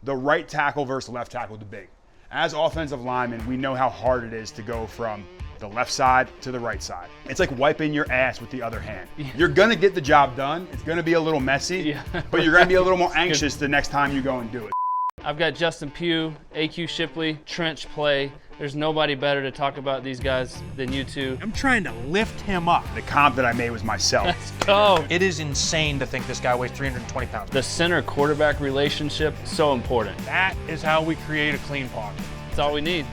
the right tackle versus left tackle debate. As offensive linemen, we know how hard it is to go from the left side to the right side. It's like wiping your ass with the other hand. You're gonna get the job done. It's gonna be a little messy, but you're gonna be a little more anxious the next time you go and do it. I've got Justin Pugh, AQ Shipley, Trench Play. There's nobody better to talk about these guys than you two. I'm trying to lift him up. The comp that I made was myself. Let's go. It is insane to think this guy weighs 320 pounds. The center-quarterback relationship, so important. That is how we create a clean pocket. That's all we need.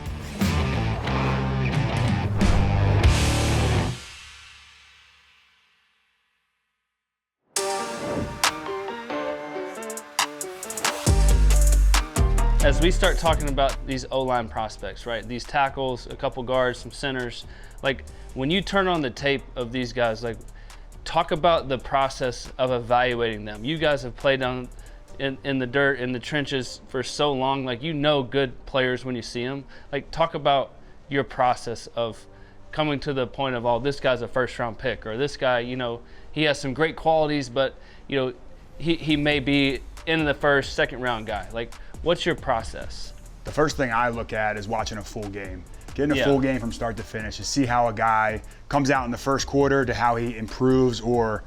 As we start talking about these O-line prospects, right? These tackles, a couple guards, some centers. Like, when you turn on the tape of these guys, like, talk about the process of evaluating them. You guys have played down in the dirt, in the trenches for so long. Like, you know good players when you see them. Like, talk about your process of coming to the point of, oh, this guy's a first-round pick, or this guy, you know, he has some great qualities, but, you know, he may be in the first, second-round guy. Like, what's your process? The first thing I look at is watching a full game. Getting a full game from start to finish to see how a guy comes out in the first quarter to how he improves or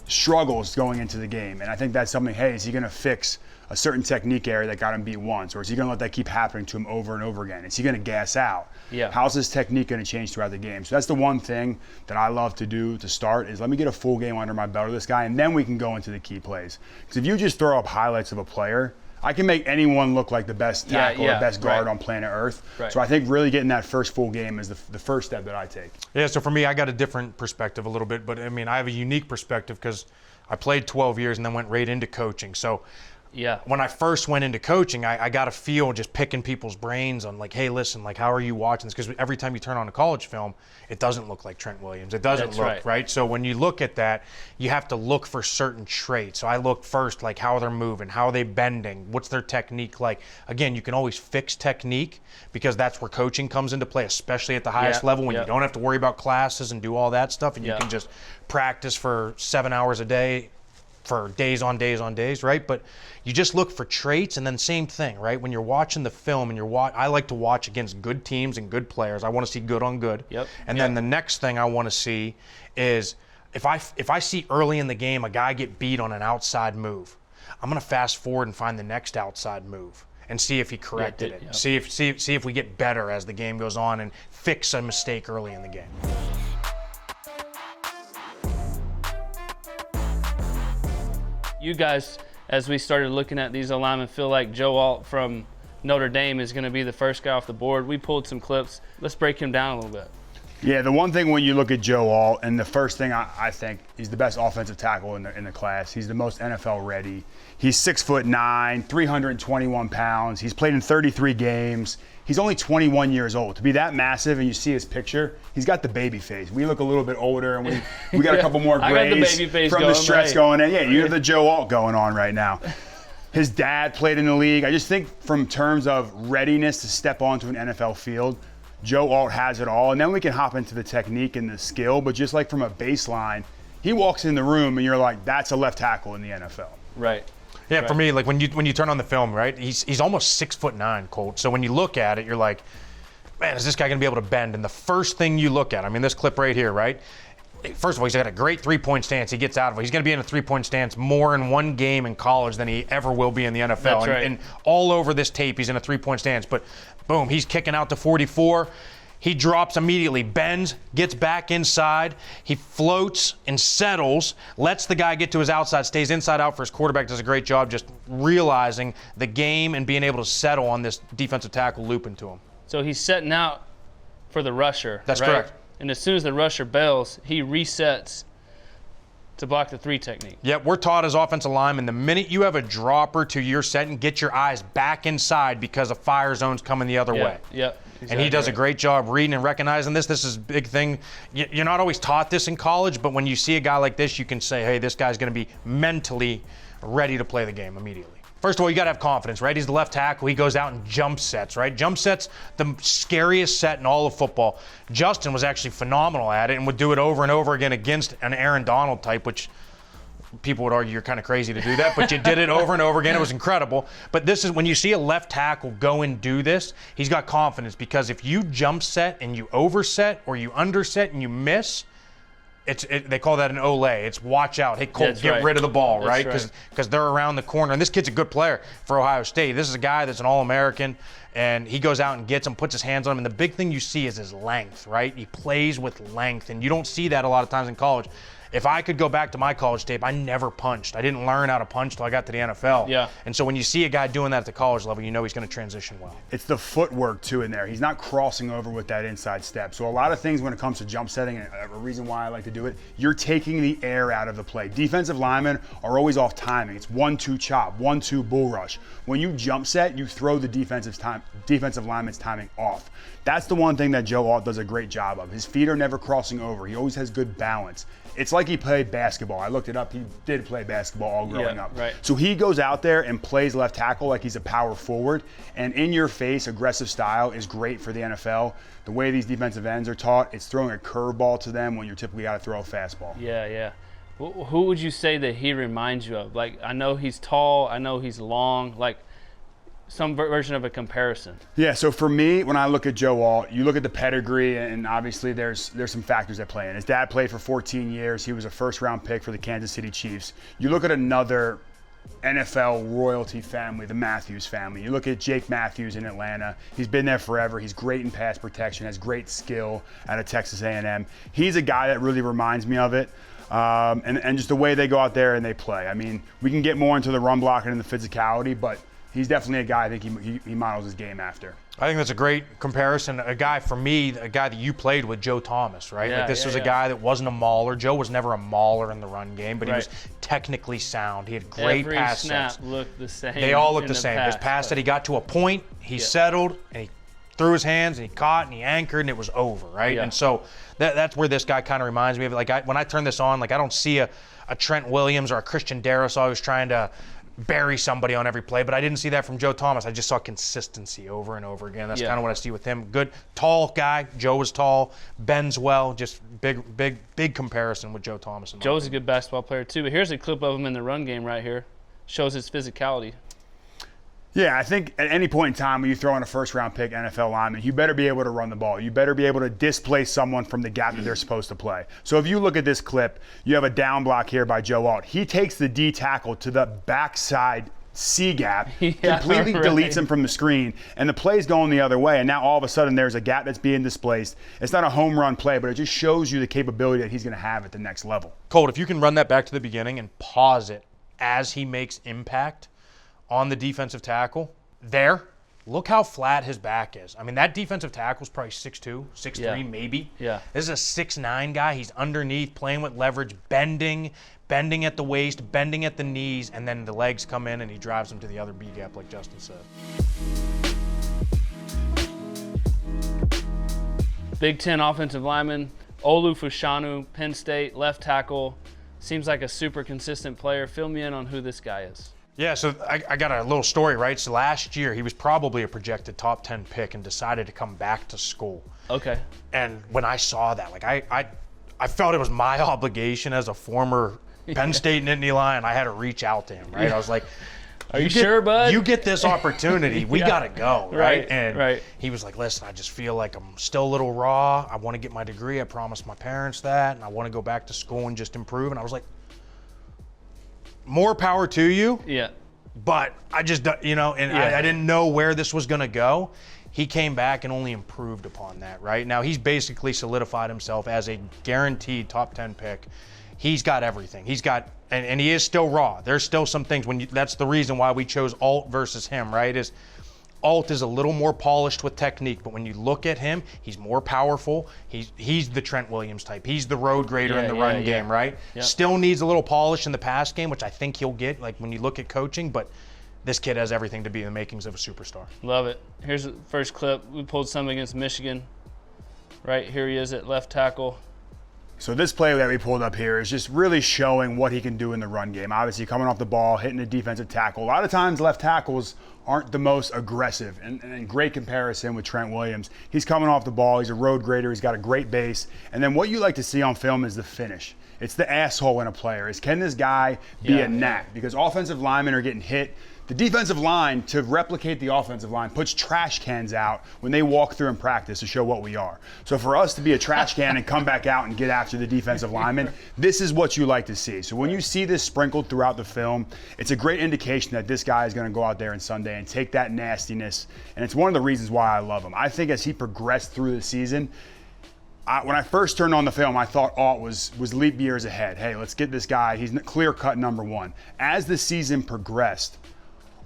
struggles going into the game. And I think that's something, hey, is he gonna fix a certain technique area that got him beat once? Or is he gonna let that keep happening to him over and over again? Is he gonna gas out? How's his technique gonna change throughout the game? So that's the one thing that I love to do to start is let me get a full game under my belt of this guy, and then we can go into the key plays. Because if you just throw up highlights of a player, I can make anyone look like the best tackle or best guard on planet Earth. So I think really getting that first full game is the first step that I take. Yeah, so for me, I got a different perspective a little bit, but I mean, I have a unique perspective because I played 12 years and then went right into coaching. So when I first went into coaching, I got a feel just picking people's brains on like, hey, listen, like, how are you watching this? Because every time you turn on a college film, it doesn't look like Trent Williams. It doesn't look right. So when you look at that, you have to look for certain traits. So I look first, like how they're moving, how are they bending, what's their technique like. Again, you can always fix technique because that's where coaching comes into play, especially at the highest level when you don't have to worry about classes and do all that stuff, and you can just practice for 7 hours a day for days on days on days, right? But you just look for traits, and then same thing, right? When you're watching the film and I like to watch against good teams and good players. I want to see good on good. And then the next thing I want to see is if I see early in the game a guy get beat on an outside move, I'm going to fast forward and find the next outside move and see if he corrected it. See if we get better as the game goes on and fix a mistake early in the game. You guys, as we started looking at these alignment, feel like Joe Alt from Notre Dame is going to be the first guy off the board. We pulled some clips. Let's break him down a little bit. Yeah, the one thing when you look at Joe Alt, and the first thing I think, he's the best offensive tackle in the class. He's the most NFL ready. He's 6'9", 321 pounds. He's played in 33 games. He's only 21 years old. To be that massive, and you see his picture, he's got the baby face. We look a little bit older, and we got a couple more grays from the stretch going in. Yeah, you have the Joe Alt going on right now. His dad played in the league. I just think from terms of readiness to step onto an NFL field, Joe Alt has it all. And then we can hop into the technique and the skill, but just like from a baseline, he walks in the room and you're like, that's a left tackle in the NFL. Right. Yeah, for me, like when you turn on the film, right? He's almost 6'9", Colt. So when you look at it, you're like, man, is this guy gonna be able to bend? And the first thing you look at, I mean, this clip right here, right? First of all, he's got a great three-point stance. He gets out of it. He's gonna be in a three-point stance more in one game in college than he ever will be in the NFL. That's right. And all over this tape, he's in a three-point stance. But boom, he's kicking out to 44. He drops immediately, bends, gets back inside. He floats and settles, lets the guy get to his outside, stays inside out for his quarterback, does a great job just realizing the game and being able to settle on this defensive tackle looping to him. So he's setting out for the rusher. That's correct. And as soon as the rusher bails, he resets to block the three technique. Yep, we're taught as offensive linemen, the minute you have a dropper to your set and get your eyes back inside because a fire zone's coming the other way. Yep. Exactly. And he does a great job reading and recognizing this. This is a big thing. You're not always taught this in college, but when you see a guy like this, you can say, hey, this guy's going to be mentally ready to play the game immediately. First of all, you got to have confidence, right? He's the left tackle. He goes out and jump sets, right? Jump sets, the scariest set in all of football. Justin was actually phenomenal at it and would do it over and over again against an Aaron Donald type, which people would argue you're kind of crazy to do that, but you did it over and over again. It was incredible. But this is when you see a left tackle go and do this, he's got confidence, because if you jump set and you overset or you underset and you miss, they call that an ole. It's watch out. Hey, Colt, get rid of the ball, right? Because they're around the corner. And this kid's a good player for Ohio State. This is a guy that's an All-American, and he goes out and gets him, puts his hands on him. And the big thing you see is his length, right? He plays with length, and you don't see that a lot of times in college. If I could go back to my college tape, I never punched. I didn't learn how to punch till I got to the NFL. Yeah. And so when you see a guy doing that at the college level, you know he's going to transition well. It's the footwork, too, in there. He's not crossing over with that inside step. So a lot of things when it comes to jump setting, and a reason why I like to do it, you're taking the air out of the play. Defensive linemen are always off timing. It's 1-2 chop, 1-2 bull rush. When you jump set, you throw the defensive lineman's timing off. That's the one thing that Joe Alt does a great job of. His feet are never crossing over. He always has good balance. It's like he played basketball. I looked it up. He did play basketball all growing up. Right. So he goes out there and plays left tackle like he's a power forward. And in-your-face, aggressive style is great for the NFL. The way these defensive ends are taught, it's throwing a curveball to them when you're typically got to throw a fastball. Yeah. Who would you say that he reminds you of? Like, I know he's tall. I know he's long. Like, some version of a comparison. Yeah, so for me, when I look at Joe Alt, you look at the pedigree, and obviously there's some factors that play in. His dad played for 14 years. He was a first-round pick for the Kansas City Chiefs. You look at another NFL royalty family, the Matthews family. You look at Jake Matthews in Atlanta. He's been there forever. He's great in pass protection, has great skill out of Texas A&M. He's a guy that really reminds me of it. And just the way they go out there and they play. I mean, we can get more into the run blocking and the physicality, but he's definitely a guy I think he models his game after. I think that's a great comparison. A guy, for me, a guy that you played with, Joe Thomas, right? Yeah, like this was a guy that wasn't a mauler. Joe was never a mauler in the run game, but he was technically sound. He had great pass sets. Every snap looked the same. They all looked the same. His pass that he got to a point, he settled, and he threw his hands, and he caught, and he anchored, and it was over, right? Yeah. And so that's where this guy kind of reminds me of. Like, when I turn this on, like, I don't see a Trent Williams or a Christian Darrisaw who's trying to bury somebody on every play, but I didn't see that from Joe Thomas. I just saw consistency over and over again. That's kind of what I see with him. Good, tall guy. Joe was tall, bends well. Just big comparison with Joe Thomas. Joe's a good basketball player too. But here's a clip of him in the run game right here. Shows his physicality. Yeah, I think at any point in time when you throw in a first-round pick NFL lineman, you better be able to run the ball. You better be able to displace someone from the gap that they're supposed to play. So if you look at this clip, you have a down block here by Joe Alt. He takes the D tackle to the backside C gap, completely deletes him from the screen, and the play's going the other way. And now all of a sudden there's a gap that's being displaced. It's not a home run play, but it just shows you the capability that he's going to have at the next level. Colt, if you can run that back to the beginning and pause it as he makes impact on the defensive tackle, look how flat his back is. I mean, that defensive tackle's probably 6'2", 6'3", maybe. Yeah. This is a 6'9" guy. He's underneath, playing with leverage, bending at the waist, bending at the knees, and then the legs come in and he drives them to the other B gap, like Justin said. Big Ten offensive lineman, Olumuyiwa Fashanu, Penn State, left tackle. Seems like a super consistent player. Fill me in on who this guy is. Yeah, so I got a little story, right? So last year, he was probably a projected top 10 pick and decided to come back to school. Okay. And when I saw that, like I felt it was my obligation as a former Penn State Nittany Lion. I had to reach out to him, right? I was like, Are you sure, bud? You get this opportunity. We got to go, right? And right. he was like, listen, I just feel like I'm still a little raw. I want to get my degree. I promised my parents that, and I want to go back to school and just improve. And I was like, more power to you. Yeah. But I just, I didn't know where this was going to go. He came back and only improved upon that, right? Now he's basically solidified himself as a guaranteed top 10 pick. He's got everything. He's got, and he is still raw. There's still some things that's the reason why we chose Alt versus him, right? Alt is a little more polished with technique, but when you look at him, he's more powerful. He's the Trent Williams type. He's the road grader in the run game, right? Yep. Still needs a little polish in the pass game, which I think he'll get, like when you look at coaching, but this kid has everything to be the makings of a superstar. Love it. Here's the first clip. We pulled some against Michigan. Right here he is at left tackle. So this play that we pulled up here is just really showing what he can do in the run game. Obviously coming off the ball, hitting a defensive tackle. A lot of times left tackles aren't the most aggressive, and in great comparison with Trent Williams. He's coming off the ball, he's a road grader, he's got a great base, and then what you like to see on film is the finish. It's the asshole in a player. Can this guy be a gnat? Because offensive linemen are getting hit. The defensive line, to replicate the offensive line, puts trash cans out when they walk through in practice to show what we are. So for us to be a trash can and come back out and get after the defensive lineman, this is what you like to see. So when you see this sprinkled throughout the film, it's a great indication that this guy is going to go out there on Sunday and take that nastiness. And it's one of the reasons why I love him. I think as he progressed through the season, when I first turned on the film, I thought Alt was leap years ahead. Hey, let's get this guy. He's clear-cut number one. As the season progressed,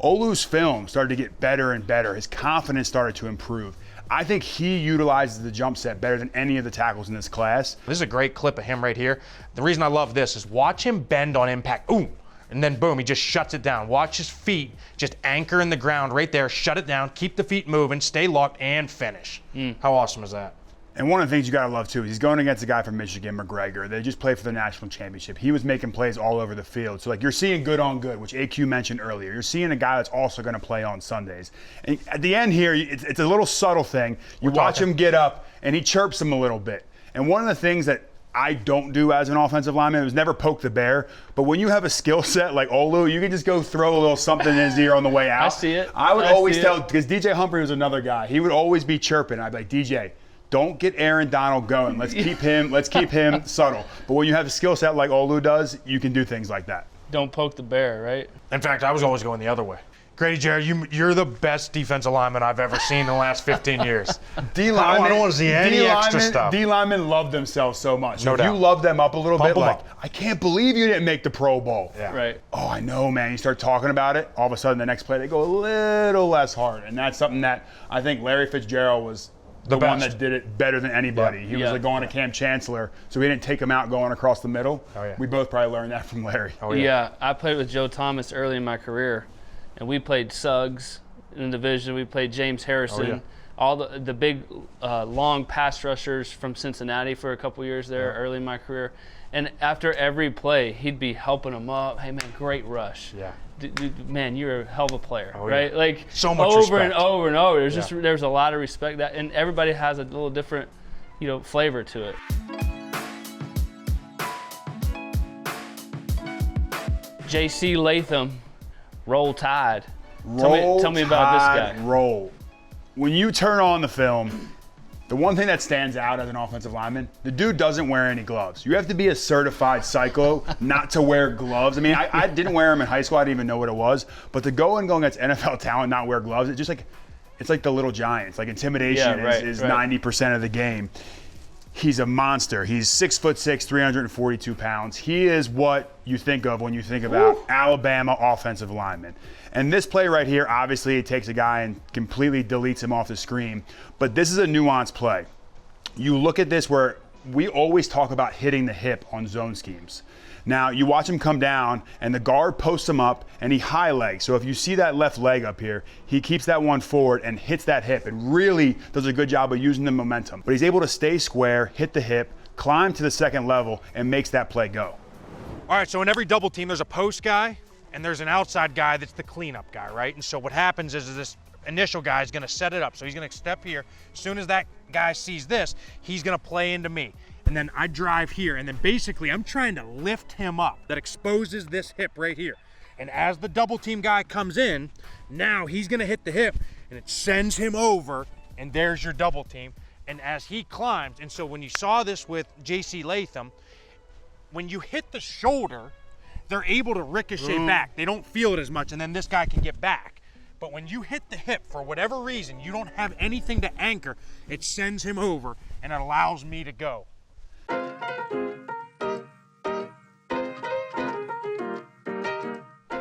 Olu's film started to get better and better. His confidence started to improve. I think he utilizes the jump set better than any of the tackles in this class. This is a great clip of him right here. The reason I love this is watch him bend on impact. Ooh, and then boom, he just shuts it down. Watch his feet just anchor in the ground right there, shut it down, keep the feet moving, stay locked, and finish. How awesome is that? And one of the things you got to love, too, is he's going against a guy from Michigan, McGregor. They just played for the national championship. He was making plays all over the field. So, you're seeing good on good, which AQ mentioned earlier. You're seeing a guy that's also going to play on Sundays. And at the end here, it's a little subtle thing. You watch him get up, and he chirps him a little bit. And one of the things that I don't do as an offensive lineman was never poke the bear. But when you have a skill set like Olu, you can just go throw a little something in his ear on the way out. I see it. I would always tell, because DJ Humphrey was another guy. He would always be chirping. I'd be like, DJ, don't get Aaron Donald going. Let's keep him subtle. But when you have a skill set like Olu does, you can do things like that. Don't poke the bear, right? In fact, I was always going the other way. Grady Jarrett, you're the best defensive lineman I've ever seen in the last 15 years. D-linemen, I don't want to see any extra stuff. D-linemen love themselves so much. No if doubt. you love them up a little Pump bit, them like, up. I can't believe you didn't make the Pro Bowl. Yeah. Right. Oh, I know, man. You start talking about it, all of a sudden the next play, they go a little less hard. And that's something that I think Larry Fitzgerald was the one that did it better than anybody. He was going to Cam Chancellor, so we didn't take him out going across the middle. Oh, yeah. We both probably learned that from Larry. Oh, Yeah, I played with Joe Thomas early in my career, and we played Suggs in the division. We played James Harrison, all the big, long pass rushers from Cincinnati for a couple years there early in my career. And after every play, he'd be helping them up. Hey, man, great rush. Yeah. Man, you're a hell of a player, Oh, right? yeah. Like So much over respect. and over and over. There's a lot of respect that, and everybody has a little different, flavor to it. JC Latham, Roll Tide. Tell me about this guy. Roll. When you turn on the film, the one thing that stands out as an offensive lineman, the dude doesn't wear any gloves. You have to be a certified psycho not to wear gloves. I mean, I didn't wear them in high school. I didn't even know what it was. But to go against NFL talent, not wear gloves, it's like the little giants. Like intimidation is 90% of the game. He's a monster. He's 6'6", 342 pounds. He is what you think of when you think about Alabama offensive linemen. And this play right here, obviously, it takes a guy and completely deletes him off the screen. But this is a nuanced play. You look at this where we always talk about hitting the hip on zone schemes. Now, you watch him come down, and the guard posts him up, and he high legs. So if you see that left leg up here, he keeps that one forward and hits that hip and really does a good job of using the momentum. But he's able to stay square, hit the hip, climb to the second level, and makes that play go. All right, so in every double team, there's a post guy, and there's an outside guy that's the cleanup guy, right? And so what happens is this initial guy is going to set it up. So he's going to step here. As soon as that guy sees this, he's going to play into me. And then I drive here, and then basically I'm trying to lift him up. That exposes this hip right here. And as the double team guy comes in, now he's going to hit the hip, and it sends him over, and there's your double team. And as he climbs, and so when you saw this with JC Latham, when you hit the shoulder, they're able to ricochet back. They don't feel it as much, and then this guy can get back. But when you hit the hip, for whatever reason, you don't have anything to anchor, it sends him over, and it allows me to go.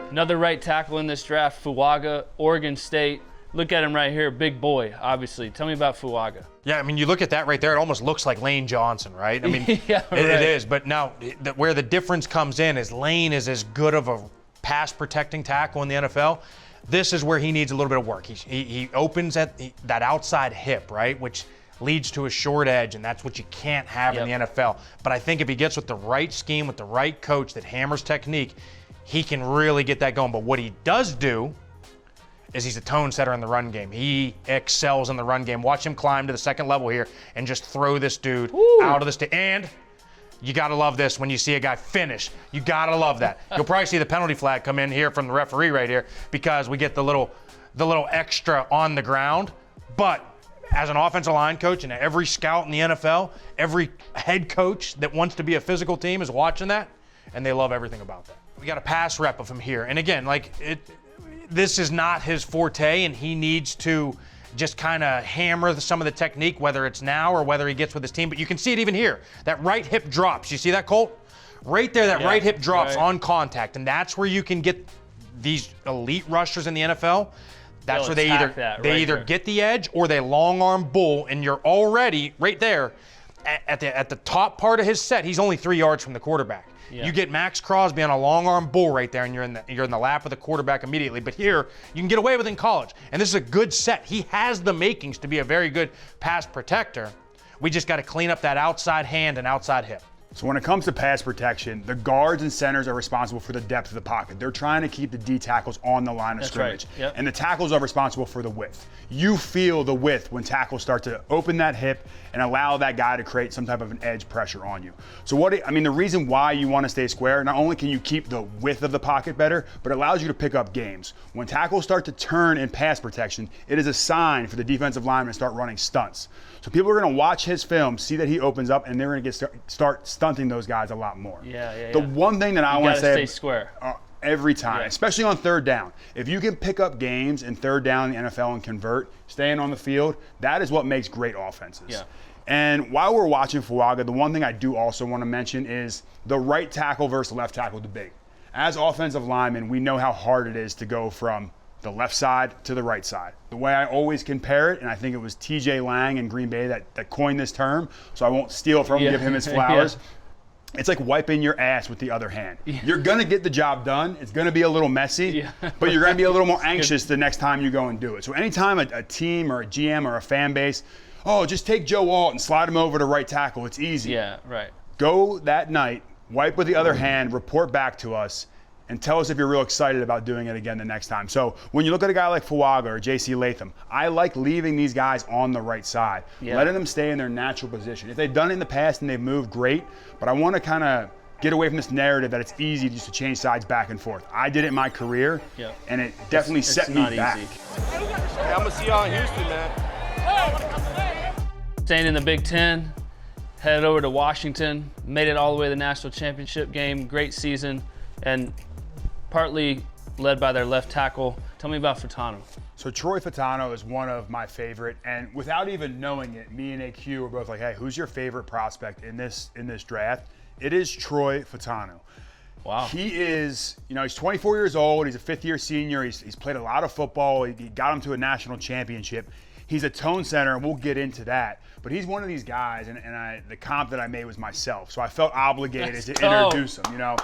Another right tackle in this draft, Fuaga, Oregon State. Look at him right here, big boy, obviously. Tell me about Fuaga. Yeah, I mean, you look at that right there, it almost looks like Lane Johnson, right? I mean, Yeah, right. it is, but now where the difference comes in is Lane is as good of a pass protecting tackle in the NFL. This is where he needs a little bit of work. He opens at that outside hip, right, which leads to a short edge, and that's what you can't have in the NFL. But I think if he gets with the right scheme, with the right coach that hammers technique, he can really get that going. But what he does do is he's a tone setter in the run game. He excels in the run game. Watch him climb to the second level here and just throw this dude out of the state. And You got to love this when you see a guy finish. You got to love that. You'll probably see the penalty flag come in here from the referee right here because we get the little extra on the ground. But as an offensive line coach and every scout in the NFL, every head coach that wants to be a physical team is watching that, and they love everything about that. We got a pass rep of him here. And again, this is not his forte, and he needs to just kind of hammer some of the technique, whether it's now or whether he gets with his team. But you can see it even here. That right hip drops. You see that, Colt? Right there, that right hip drops on contact. And that's where you can get these elite rushers in the NFL. That's where they either get the edge or they long arm bull, and you're already right there at the top part of his set. He's only 3 yards from the quarterback. Yeah. You get Max Crosby on a long arm bull right there, and you're in the lap of the quarterback immediately. But here, you can get away with it in college. And this is a good set. He has the makings to be a very good pass protector. We just got to clean up that outside hand and outside hip. So when it comes to pass protection, the guards and centers are responsible for the depth of the pocket. They're trying to keep the D tackles on the line of scrimmage. Right. Yep. And the tackles are responsible for the width. You feel the width when tackles start to open that hip and allow that guy to create some type of an edge pressure on you. So the reason why you want to stay square, not only can you keep the width of the pocket better, but it allows you to pick up games. When tackles start to turn in pass protection, it is a sign for the defensive lineman to start running stunts. So people are going to watch his film, see that he opens up, and they're going to start stunting those guys a lot more. The one thing that I want to say, stay square every time, especially on third down. If you can pick up games in third down in the NFL and convert, staying on the field, that is what makes great offenses. Yeah. And while we're watching Fuaga, the one thing I do also want to mention is the right tackle versus left tackle debate. As offensive linemen, we know how hard it is to go from the left side to the right side. The way I always compare it, and I think it was TJ Lang in Green Bay that coined this term, so I won't steal from him, give him his flowers. It's like wiping your ass with the other hand. You're going to get the job done. It's going to be a little messy, but you're going to be a little more anxious the next time you go and do it. So anytime a team or a GM or a fan base, just take Joe Alt and slide him over to right tackle. It's easy. Yeah, right. Go that night, wipe with the other hand, report back to us, and tell us if you're real excited about doing it again the next time. So when you look at a guy like Fuaga or JC Latham, I like leaving these guys on the right side, letting them stay in their natural position. If they've done it in the past and they've moved, great, but I want to kind of get away from this narrative that it's easy just to change sides back and forth. I did it in my career, and it definitely set me back. Hey, I'm going to see y'all in Houston, man. Staying in the Big Ten, headed over to Washington, made it all the way to the national championship game, great season, and partly led by their left tackle. Tell me about Fautanu. So Troy Fautanu is one of my favorite, and without even knowing it, me and AQ were both like, hey, who's your favorite prospect in this draft? It is Troy Fautanu. Wow. He is, he's 24 years old. He's a fifth-year senior. He's played a lot of football. He got him to a national championship. He's a tone center, and we'll get into that. But he's one of these guys, and the comp that I made was myself. So I felt obligated to introduce him,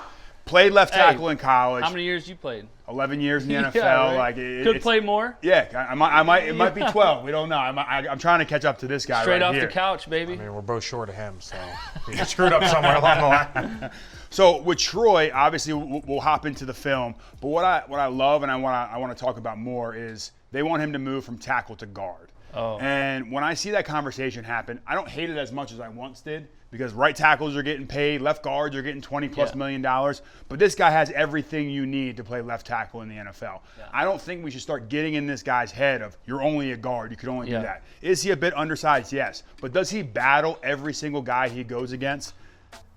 Played left tackle in college. How many years you played? 11 years in the NFL. Right. Could play more? Yeah, I might. It might be 12. We don't know. I'm trying to catch up to this guy Straight right off here. the couch, baby. I mean, we're both short of him, so he screwed up somewhere along the line. So with Troy, obviously we'll hop into the film. But what I love and I want to talk about more is they want him to move from tackle to guard. Oh. And when I see that conversation happen, I don't hate it as much as I once did, because right tackles are getting paid, left guards are getting $20+ million, but this guy has everything you need to play left tackle in the NFL. Yeah. I don't think we should start getting in this guy's head of, you're only a guard, you could only do that. Is he a bit undersized? Yes. But does he battle every single guy he goes against?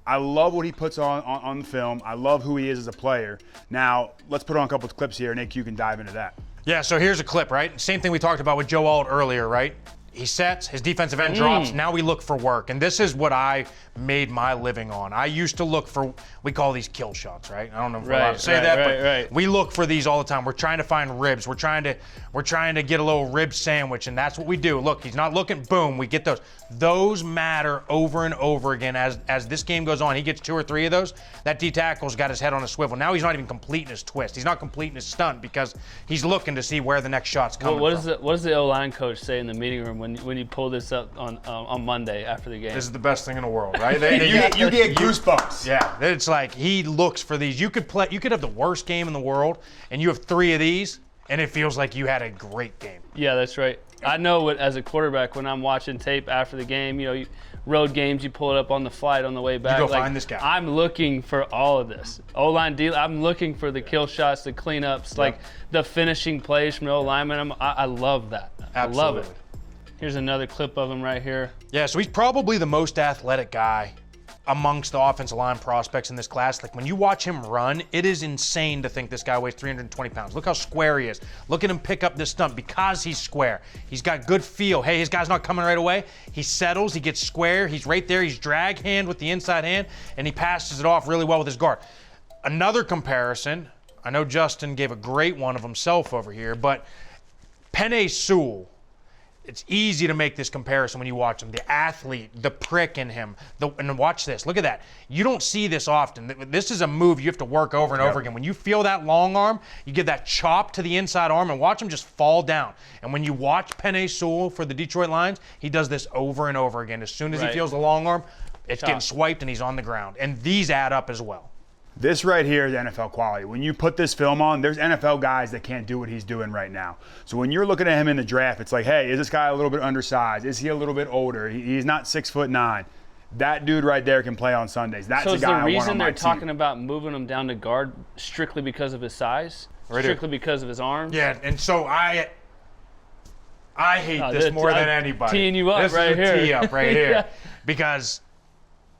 I love what he puts on the film. I love who he is as a player. Now, let's put on a couple of clips here, and AQ can dive into that. Yeah, so here's a clip, right? Same thing we talked about with Joe Alt earlier, right? He sets, his defensive end drops, now we look for work. And this is what I made my living on. I used to look for, we call these kill shots, right? I don't know if we're allowed to say that, but we look for these all the time. We're trying to find ribs. We're trying to get a little rib sandwich, and that's what we do. Look, he's not looking, boom, we get those. Those matter over and over again. As this game goes on, he gets 2 or 3 of those, that D tackle's got his head on a swivel. Now he's not even completing his twist. He's not completing his stunt because he's looking to see where the next shot's coming from. What does the O-line coach say in the meeting room when you pull this up on Monday after the game? This is the best thing in the world, right? You get goosebumps. Yeah, it's like he looks for these. You could have the worst game in the world, and you have 3 of these, and it feels like you had a great game. Yeah, that's right. I know what, as a quarterback, when I'm watching tape after the game, road games, you pull it up on the flight on the way back. You go find this guy. I'm looking for all of this. O-line deal. I'm looking for the kill shots, the cleanups, like the finishing plays from the O-lineman. I love that. Absolutely. I love it. Here's another clip of him right here. Yeah, so he's probably the most athletic guy amongst the offensive line prospects in this class. Like, when you watch him run, it is insane to think this guy weighs 320 pounds. Look how square he is. Look at him pick up this stunt because he's square. He's got good feel. Hey, his guy's not coming right away. He settles, he gets square, he's right there, he's drag hand with the inside hand, and he passes it off really well with his guard. Another comparison, I know Justin gave a great one of himself over here, but Penei Sewell, it's easy to make this comparison when you watch him. The athlete, the prick in him. And watch this. Look at that. You don't see this often. This is a move you have to work over and over again. When you feel that long arm, you get that chop to the inside arm and watch him just fall down. And when you watch Penei Sewell for the Detroit Lions, he does this over and over again. As soon as he feels the long arm, it's getting swiped and he's on the ground. And these add up as well. This right here is NFL quality. When you put this film on, there's NFL guys that can't do what he's doing right now. So when you're looking at him in the draft, it's like, hey, is this guy a little bit undersized? Is he a little bit older? He's not 6'9". That dude right there can play on Sundays. That's the guy I want on my team. So is the reason they're talking about moving him down to guard strictly because of his size? Strictly because of his arms? Yeah, and so I hate this more than anybody. Teeing you up right here. This is a tee up right here. Because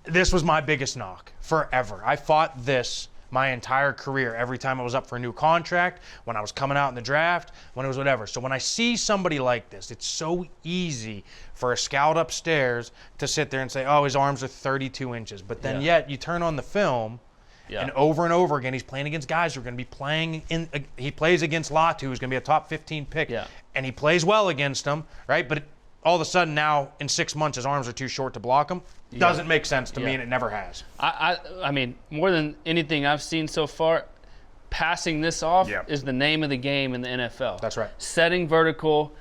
this was my biggest knock forever. I fought this my entire career, every time I was up for a new contract, when I was coming out in the draft, when it was whatever. So when I see somebody like this, it's so easy for a scout upstairs to sit there and say, oh, his arms are 32 inches. But then yet you turn on the film, and over again, he's playing against guys who are going to be playing in. He plays against Latham, who's going to be a top 15 pick, and he plays well against them, right? But all of a sudden now, in 6 months, his arms are too short to block him. Doesn't make sense to me, and it never has. I mean, more than anything I've seen so far, passing this off is the name of the game in the NFL. That's right. Setting vertical,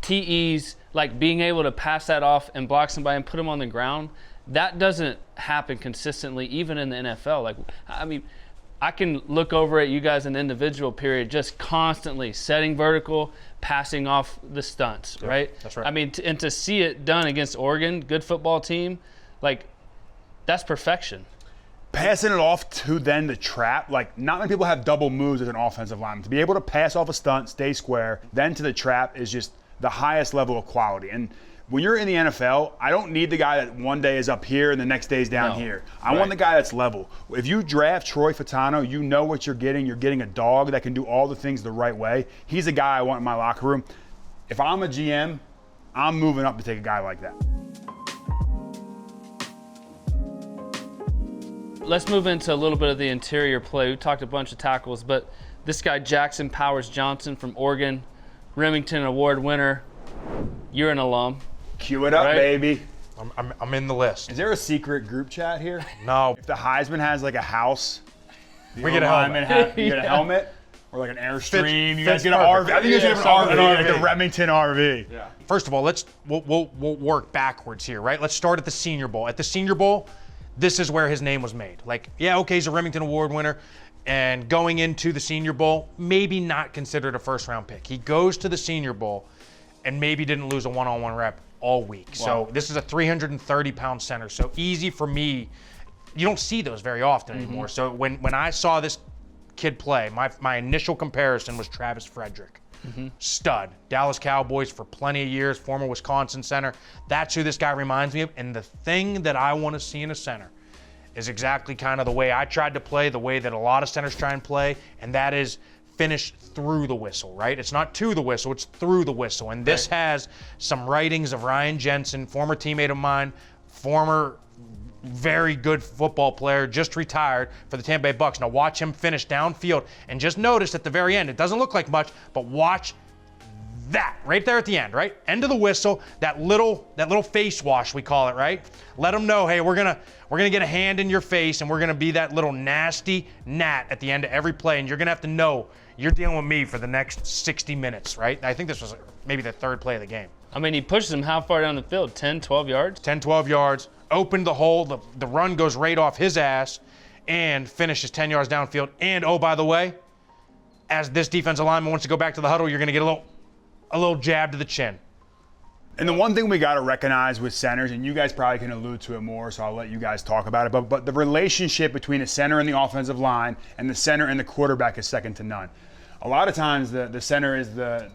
TEs, like being able to pass that off and block somebody and put them on the ground, that doesn't happen consistently, even in the NFL. Like, I mean, I can look over at you guys in the individual period, just constantly setting vertical, passing off the stunts, right? That's right. I mean, and to see it done against Oregon, good football team, like, that's perfection. Passing it off to then the trap, like, not many people have double moves as an offensive lineman. To be able to pass off a stunt, stay square, then to the trap is just the highest level of quality. And when you're in the NFL, I don't need the guy that one day is up here and the next day is down here. I want the guy that's level. If you draft Troy Fautanu, you know what you're getting. You're getting a dog that can do all the things the right way. He's a guy I want in my locker room. If I'm a GM, I'm moving up to take a guy like that. Let's move into a little bit of the interior play. We talked a bunch of tackles, but this guy, Jackson Powers Johnson from Oregon, Remington Award winner. You're an alum. Cue it up, baby. I'm in the list. Is there a secret group chat here? No. If the Heisman has like a house, we get a helmet. You get a helmet or like an Airstream. You guys get an RV. I think you should have an RV, like the Remington RV. Yeah. First of all, we'll work backwards here, right? Let's start at the Senior Bowl. At the Senior Bowl, this is where his name was made. Like, yeah, okay, he's a Remington Award winner. And going into the Senior Bowl, maybe not considered a first-round pick. He goes to the Senior Bowl and maybe didn't lose a one-on-one rep all week. Wow. So this is a 330-pound center. So easy for me. You don't see those very often anymore. So when I saw this kid play, my initial comparison was Travis Frederick. Stud. Dallas Cowboys for plenty of years, former Wisconsin center. That's who this guy reminds me of. And the thing that I want to see in a center is exactly kind of the way I tried to play, the way that a lot of centers try and play, and that is finish through the whistle, right? It's not to the whistle, it's through the whistle. And this has some writings of Ryan Jensen, former teammate of mine, former very good football player, just retired for the Tampa Bay Bucks. Now watch him finish downfield and just notice at the very end, it doesn't look like much, but watch that right there at the end, right? End of the whistle, that little face wash, we call it, right? Let them know, hey, we're gonna get a hand in your face and we're gonna be that little nasty gnat at the end of every play, and you're gonna have to know you're dealing with me for the next 60 minutes, right? I think this was maybe the third play of the game. I mean, he pushes him how far down the field? 10, 12 yards? 10, 12 yards, opened the hole, the run goes right off his ass, and finishes 10 yards downfield. And, oh, by the way, as this defensive lineman wants to go back to the huddle, you're going to get a little jab to the chin. And the one thing we got to recognize with centers, and you guys probably can allude to it more, so I'll let you guys talk about it, but the relationship between the center and the offensive line and the center and the quarterback is second to none. A lot of times the center is the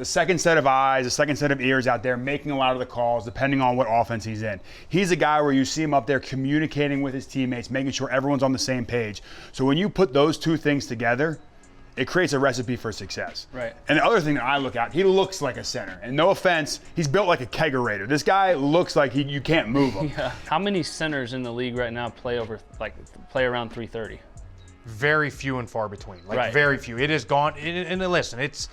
second set of eyes, the second set of ears out there making a lot of the calls depending on what offense he's in. He's a guy where you see him up there communicating with his teammates, making sure everyone's on the same page. So when you put those two things together, it creates a recipe for success. Right. And the other thing that I look at, he looks like a center. And no offense, he's built like a kegerator. This guy looks like you can't move him. Yeah. How many centers in the league right now play around 330? Very few and far between. Right. Very few. It is gone. And listen, it's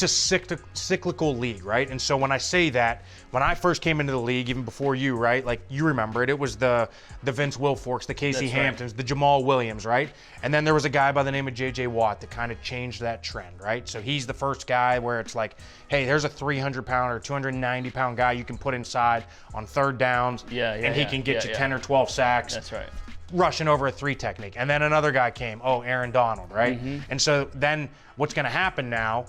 a cyclical league, right? And so when I say that, when I first came into the league, even before you, right? Like, you remember it was the Vince Wilforks, the Casey Hamptons, the Jamal Williams, right? And then there was a guy by the name of J.J. Watt that kind of changed that trend, right? So he's the first guy where it's like, hey, there's a 300-pound or 290-pound guy you can put inside on third downs, and he can get you 10 or 12 sacks. That's right. Rushing over a 3 technique. And then another guy came, Aaron Donald, right? And so then what's going to happen now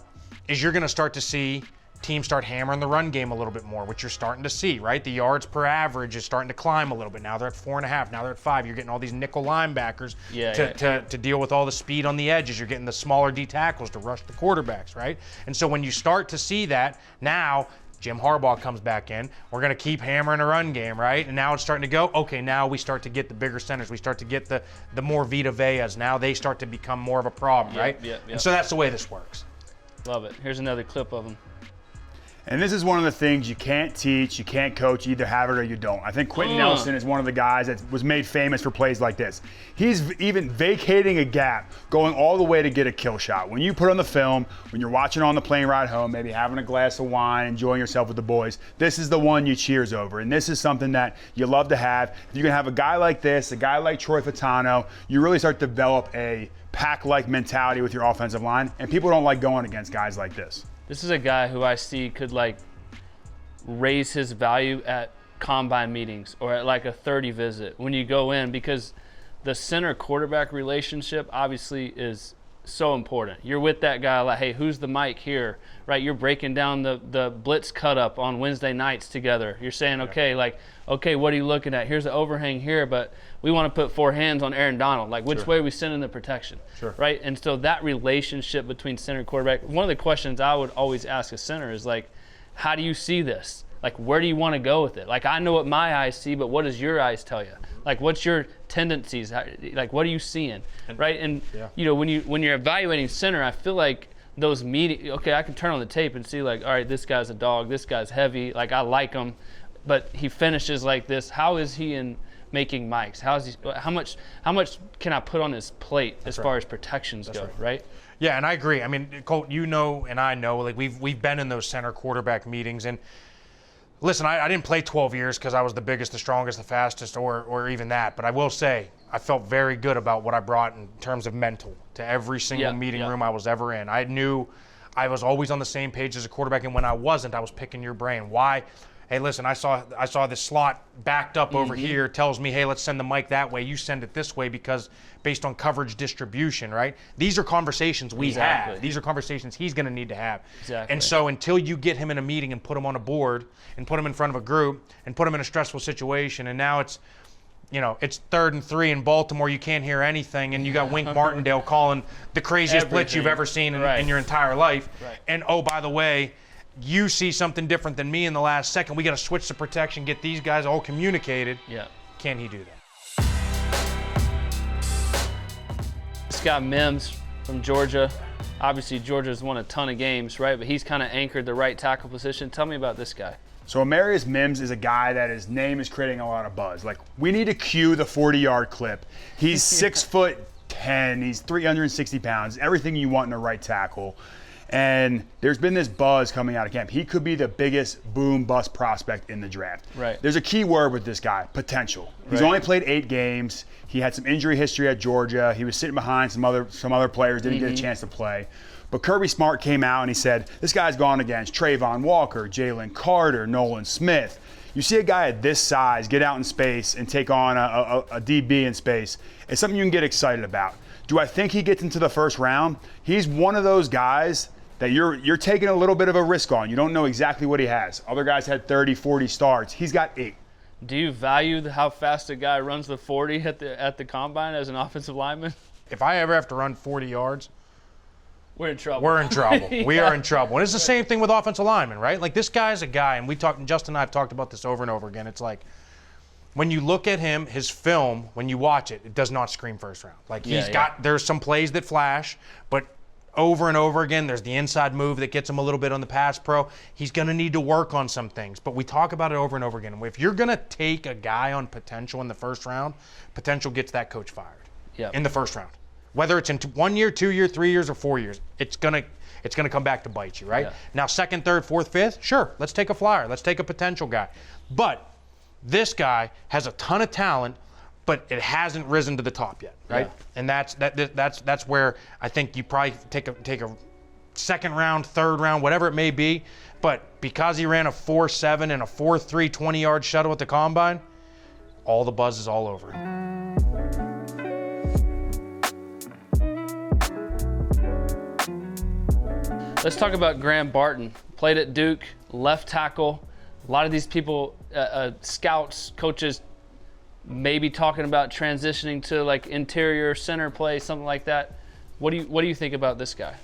is you're going to start to see teams start hammering the run game a little bit more, which you're starting to see, right? The yards per average is starting to climb a little bit. Now they're at 4.5. Now they're at 5. You're getting all these nickel linebackers to deal with all the speed on the edges. You're getting the smaller D tackles to rush the quarterbacks, right? And so when you start to see that, now Jim Harbaugh comes back in. We're going to keep hammering a run game, right? And now it's starting to go, okay, now we start to get the bigger centers. We start to get the more Vita Veas. Now they start to become more of a problem, right? And so that's the way this works. Love it. Here's another clip of him. And this is one of the things you can't teach, you can't coach, you either have it or you don't. I think Quentin Nelson is one of the guys that was made famous for plays like this. He's even vacating a gap, going all the way to get a kill shot. When you put on the film, when you're watching on the plane ride home, maybe having a glass of wine, enjoying yourself with the boys, this is the one you cheers over. And this is something that you love to have. If you can have a guy like this, a guy like Troy Fautanu, you really start to develop a pack-like mentality with your offensive line, and people don't like going against guys like this. This is a guy who I see could raise his value at combine meetings or at a 30 visit when you go in, because the center quarterback relationship obviously is so important. You're with that guy like, hey, who's the mic here, right? You're breaking down the blitz cut up on Wednesday nights together. You're saying, okay, okay, what are you looking at? Here's the overhang here, but we want to put 4 hands on Aaron Donald. Which way are we sending the protection, right? And so that relationship between center and quarterback, one of the questions I would always ask a center is how do you see this? Where do you want to go with it? I know what my eyes see, but what does your eyes tell you? What's your tendencies? What are you seeing, right? And when you're evaluating center, I feel like those meetings. Okay, I can turn on the tape and see all right, this guy's a dog. This guy's heavy. I like him, but he finishes like this. How is he in making mics? How much can I put on his plate as far as protections go, right? Yeah, and I agree. I mean, Colt, you know, and I know, we've been in those center quarterback meetings, and listen, I didn't play 12 years because I was the biggest, the strongest, the fastest, or even that. But I will say, I felt very good about what I brought in terms of mental to every single meeting room I was ever in. I knew I was always on the same page as a quarterback, and when I wasn't, I was picking your brain. Why? Hey, listen, I saw this slot backed up over here, tells me, hey, let's send the mic that way. You send it this way because based on coverage distribution, right? These are conversations we have. These are conversations he's going to need to have. Exactly. And so until you get him in a meeting and put him on a board and put him in front of a group and put him in a stressful situation, and now it's 3rd and 3 in Baltimore, you can't hear anything, and you got Wink Martindale calling the craziest blitz you've ever seen in your entire life. Right. And oh, by the way, you see something different than me in the last second. We got to switch the protection, get these guys all communicated. Yeah. Can he do that? This guy Mims from Georgia. Obviously, Georgia's won a ton of games, right? But he's kind of anchored the right tackle position. Tell me about this guy. So Amarius Mims is a guy that his name is creating a lot of buzz. We need to cue the 40-yard clip. He's 6'10". He's 360 pounds. Everything you want in a right tackle. And there's been this buzz coming out of camp. He could be the biggest boom-bust prospect in the draft. Right. There's a key word with this guy, potential. He's only played 8 games. He had some injury history at Georgia. He was sitting behind some other players, didn't get a chance to play. But Kirby Smart came out and he said, this guy's gone against Trayvon Walker, Jalen Carter, Nolan Smith. You see a guy at this size get out in space and take on a DB in space. It's something you can get excited about. Do I think he gets into the first round? He's one of those guys that you're taking a little bit of a risk on. You don't know exactly what he has. Other guys had 30, 40 starts. He's got 8. Do you value how fast a guy runs the 40 at the combine as an offensive lineman? If I ever have to run 40 yards, we're in trouble. we're in trouble. Yeah. We are in trouble. And it's the same thing with offensive linemen, right? Like, this guy's a guy, and Justin and I have talked about this over and over again. It's like, when you look at him, his film, when you watch it, it does not scream first round. Like, there's some plays that flash, but over and over again, there's the inside move that gets him a little bit on the pass pro. He's going to need to work on some things, but we talk about it over and over again. If you're going to take a guy on potential in the first round, potential gets that coach fired in the first round. Whether it's in 1 year, 2 years, 3 years, or 4 years, it's gonna come back to bite you, right? Yeah. Now, second, third, fourth, fifth, sure, let's take a flyer. Let's take a potential guy. But this guy has a ton of talent, but it hasn't risen to the top yet, right? Yeah. And that's where I think you probably take a second round, third round, whatever it may be. But because he ran a 4.7 and a 4.3 20-yard shuttle at the combine, all the buzz is all over him. Let's talk about Graham Barton. Played at Duke, left tackle. A lot of these people, scouts, coaches, maybe talking about transitioning to like interior center play, something like that. What do you think about this guy?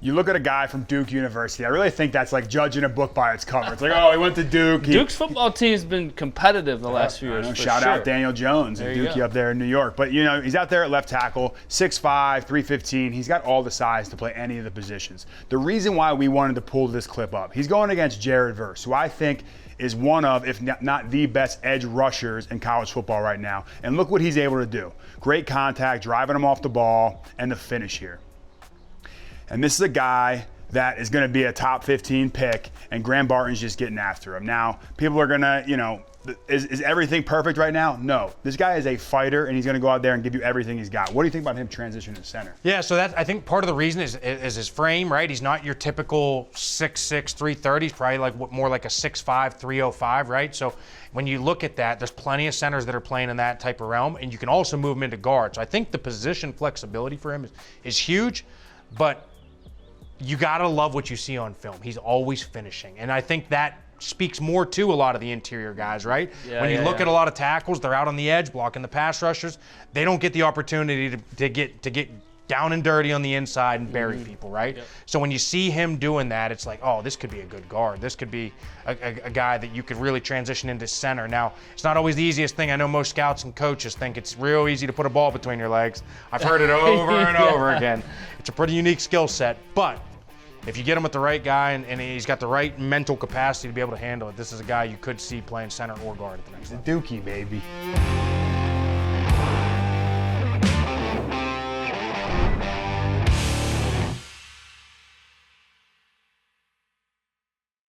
You look at a guy from Duke University. I really think that's like judging a book by its cover. It's like, oh, he went to Duke. Duke's football team's been competitive the last few years. Shout out Daniel Jones and Dookie up there in New York. But, he's out there at left tackle, 6'5", 315. He's got all the size to play any of the positions. The reason why we wanted to pull this clip up, he's going against Jared Verse, who I think is one of, if not the best edge rushers in college football right now. And look what he's able to do. Great contact, driving him off the ball, and the finish here. And this is a guy that is going to be a top 15 pick, and Graham Barton's just getting after him. Now, people are going to, is everything perfect right now? No. This guy is a fighter, and he's going to go out there and give you everything he's got. What do you think about him transitioning to center? Yeah, so I think part of the reason is his frame, right? He's not your typical 6'6", 330. He's probably more like a 6'5", 305, right? So when you look at that, there's plenty of centers that are playing in that type of realm, and you can also move him into guard. So I think the position flexibility for him is huge, but you gotta love what you see on film. He's always finishing, and I think that speaks more to a lot of the interior guys, right? When you look at a lot of tackles, they're out on the edge blocking the pass rushers. They don't get the opportunity to get down and dirty on the inside and bury people, right? Yep. So when you see him doing that, it's like, oh, this could be a good guard. This could be a guy that you could really transition into center. Now, it's not always the easiest thing. I know most scouts and coaches think it's real easy to put a ball between your legs. I've heard it over and over again. It's a pretty unique skill set, but if you get him with the right guy and he's got the right mental capacity to be able to handle it, this is a guy you could see playing center or guard at the next level. Dookie, baby.